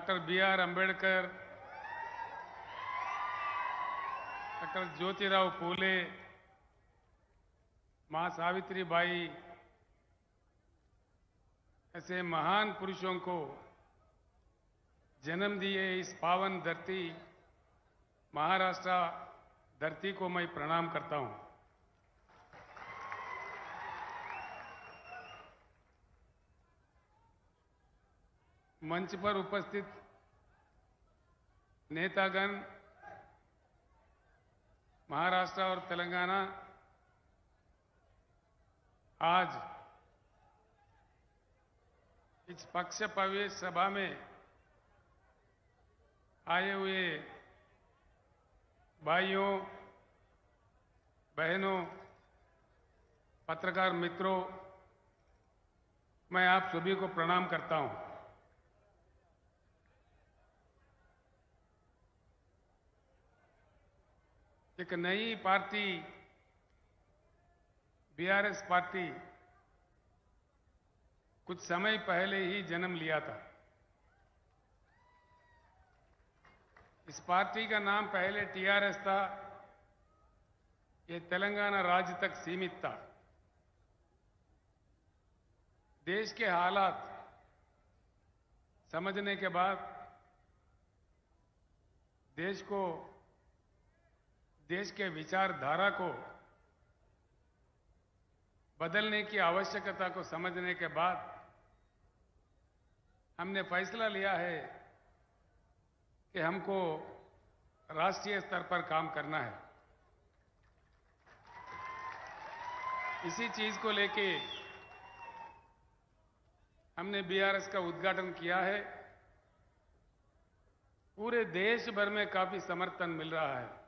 Doctor B.R. Ambedkar, doctor Jyotirao Phule, मां सावित्रीबाई, ऐसे महान पुरुषों को जन्म दिए इस पावन धरती महाराष्ट्र धरती को मैं प्रणाम करता हूं। मंच पर उपस्थित नेतागण, महाराष्ट्र और तेलंगाना आज इस पक्ष प्रवेश सभा में आए हुए भाइयों, बहनों, पत्रकार मित्रों, मैं आप सभी को प्रणाम करता हूं। एक नई पार्टी बीआरएस पार्टी कुछ समय पहले ही जन्म लिया था। इस पार्टी का नाम पहले टीआरएस था। ये तेलंगाना राज्य तक सीमित था। देश के हालात समझने के बाद देश के विचारधारा को बदलने की आवश्यकता को समझने के बाद हमने फैसला लिया है कि हमको राष्ट्रीय स्तर पर काम करना है। इसी चीज को लेके हमने बीआरएस का उद्घाटन किया है। पूरे देश भर में काफी समर्थन मिल रहा है।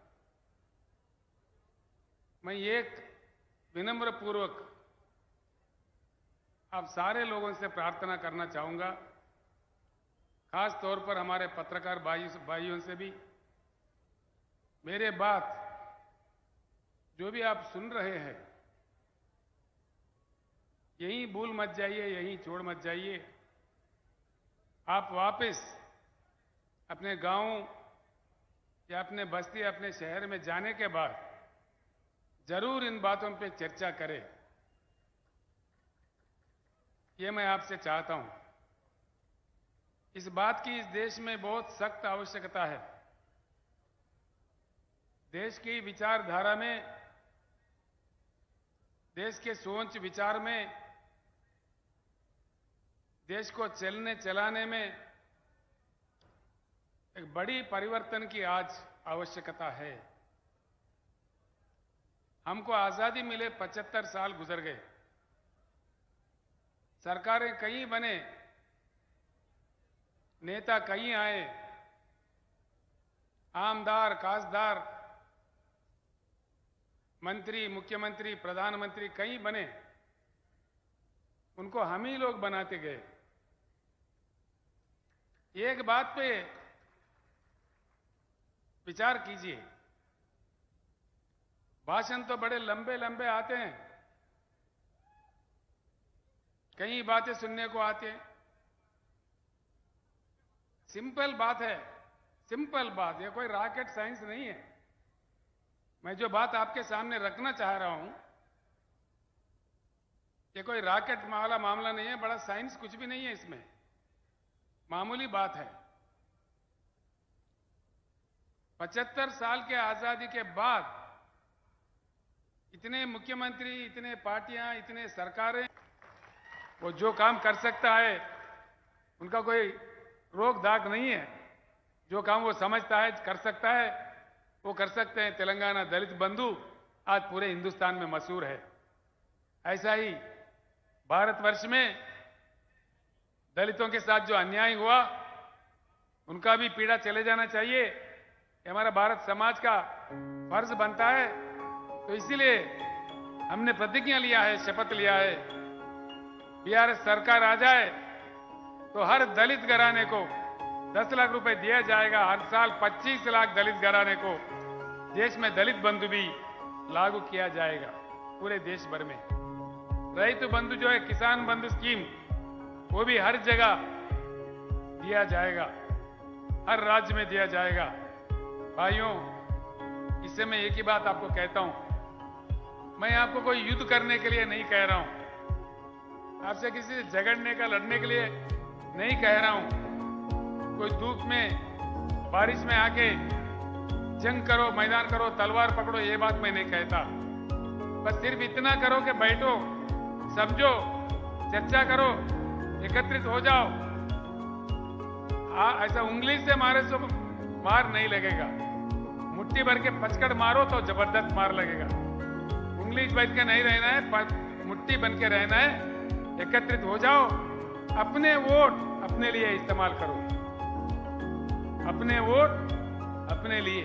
मैं एक विनम्र पूर्वक आप सारे लोगों से प्रार्थना करना चाहूंगा, खास तौर पर हमारे पत्रकार भाइयों से भी, मेरे बात जो भी आप सुन रहे हैं यहीं भूल मत जाइए, यहीं छोड़ मत जाइए। आप वापस अपने गांव या अपने बस्ती, अपने शहर में जाने के बाद जरूर इन बातों पे चर्चा करें, ये मैं आपसे चाहता हूं। इस बात की इस देश में बहुत सख्त आवश्यकता है। देश की विचारधारा में, देश के सोच विचार में, देश को चलने चलाने में एक बड़ी परिवर्तन की आज आवश्यकता है। हमको आजादी मिले 75 साल गुजर गए। सरकारें कई बने, नेता कई आए, आमदार, खासदार, मंत्री, मुख्यमंत्री, प्रधानमंत्री कई बने। उनको हम ही लोग बनाते गए। एक बात पे विचार कीजिए, भाषण तो बड़े लंबे लंबे आते हैं, कई बातें सुनने को आते हैं। सिंपल बात है, सिंपल बात, ये कोई रॉकेट साइंस नहीं है। मैं जो बात आपके सामने रखना चाह रहा हूं, ये कोई रॉकेट वाला मामला नहीं है, बड़ा साइंस कुछ भी नहीं है इसमें, मामूली बात है। 75 साल के आजादी के बाद इतने मुख्यमंत्री, इतने पार्टियां, इतने सरकारें, वो जो काम कर सकता है उनका कोई रोक दाग नहीं है। जो काम वो समझता है कर सकता है वो कर सकते हैं। तेलंगाना दलित बंधु आज पूरे हिंदुस्तान में मशहूर है। ऐसा ही भारतवर्ष में दलितों के साथ जो अन्याय हुआ उनका भी पीड़ा चले जाना चाहिए, ये हमारा भारत समाज का फर्ज बनता है। तो इसीलिए हमने प्रतिज्ञा लिया है, शपथ लिया है, बीआरएस सरकार आ जाए तो हर दलित घराने को 10 लाख रुपए दिया जाएगा। हर साल 25 लाख दलित घराने को देश में दलित बंधु भी लागू किया जाएगा पूरे देश भर में। रैतु बंधु जो है, किसान बंधु स्कीम, वो भी हर जगह दिया जाएगा। हर राज्य में दिया जाएगा। भाइयों, इससे मैं एक ही बात आपको कहता हूं, मैं आपको कोई युद्ध करने के लिए नहीं कह रहा हूं, आपसे किसी से झगड़ने का, लड़ने के लिए नहीं कह रहा हूं। कोई धूप में, बारिश में आके जंग करो, मैदान करो, तलवार पकड़ो, ये बात मैं नहीं कहता। बस सिर्फ इतना करो कि बैठो, समझो, चर्चा करो, एकत्रित हो जाओ। ऐसा उंगली से मारे तो मार नहीं लगेगा, मुट्ठी भर के पचकड़ मारो तो जबरदस्त मार लगेगा। उंगली बैठ के नहीं रहना है, मुट्ठी बन के रहना है। एकत्रित हो जाओ, अपने वोट अपने लिए इस्तेमाल करो, अपने वोट अपने लिए।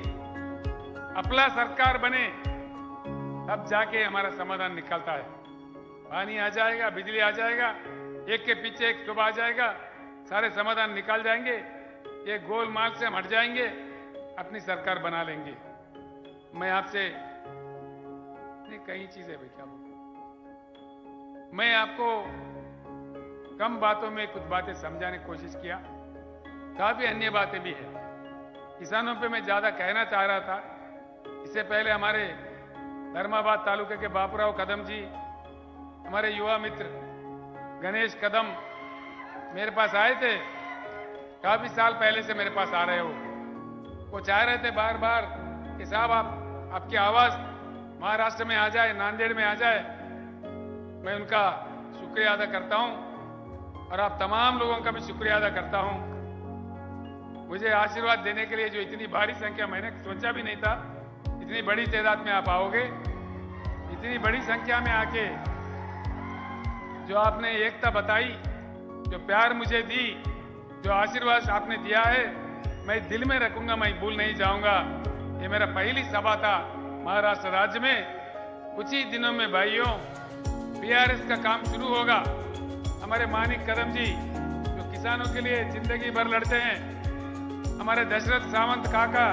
अपना सरकार बने तब जाके हमारा समाधान निकलता है। पानी आ जाएगा, बिजली आ जाएगा, एक के पीछे एक सुबह आ जाएगा, सारे समाधान निकल जाएंगे, ये गोलमाल से हम हट जाएंगे, अपनी सरकार बना लेंगे। मैं आपसे कई चीजें भाई, क्या मैं आपको कम बातों में कुछ बातें समझाने की कोशिश किया, काफी अन्य बातें भी है। किसानों पे मैं ज्यादा कहना चाह रहा था। इससे पहले हमारे धर्माबाद तालुके के बापूराव कदम जी, हमारे युवा मित्र गणेश कदम मेरे पास आए थे, काफी साल पहले से मेरे पास आ रहे हो। वो चाह रहे थे बार बार कि साहब आपकी आवाज महाराष्ट्र में आ जाए, नांदेड़ में आ जाए। मैं उनका शुक्रिया अदा करता हूं और आप तमाम लोगों का भी शुक्रिया अदा करता हूं। मुझे आशीर्वाद देने के लिए जो इतनी भारी संख्या, मैंने सोचा भी नहीं था इतनी बड़ी तादाद में आप आओगे। इतनी बड़ी संख्या में आके जो आपने एकता बताई, जो प्यार मुझे दी, जो आशीर्वाद आपने दिया है, मैं दिल में रखूंगा, मैं भूल नहीं जाऊंगा। ये मेरा पहली सभा था महाराष्ट्र राज्य में। कुछ ही दिनों में भाइयों बीआरएस का काम शुरू होगा। हमारे मानिक कदम जी जो किसानों के लिए जिंदगी भर लड़ते हैं, हमारे दशरथ सावंत काका,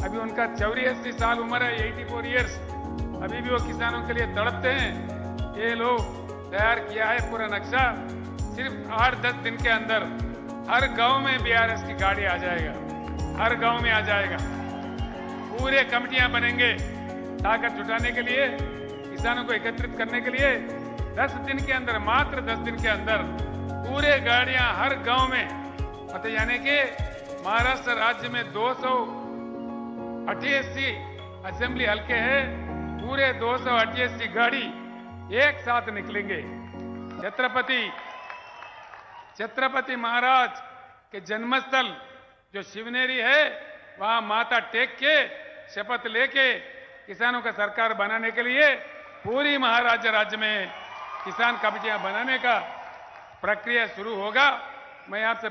अभी उनका 84 साल उम्र है, 84 इयर्स, अभी भी वो किसानों के लिए तड़पते हैं। ये लोग तैयार किया है पूरा नक्शा। सिर्फ 8-10 दिन के अंदर हर गांव में बीआरएस की गाड़ी आ जाएगा, हर गांव में आ जाएगा। पूरे कमिटियां बनेंगे ताकत जुटाने के लिए, किसानों को एकत्रित करने के लिए। 10 दिन के अंदर, मात्र 10 दिन के अंदर पूरे गाड़ियां हर गांव में, मतलब यानी कि महाराष्ट्र राज्य में 288 असेंबली हल्के हैं, पूरे 288 गाड़ी एक साथ निकलेंगे। छत्रपति महाराज के जन्मस्थल जो शिवनेरी है, वहां माथा टेक के शपथ लेके किसानों का सरकार बनाने के लिए पूरी महाराष्ट्र राज्य में किसान कमेटियां बनाने का प्रक्रिया शुरू होगा। मैं आपसे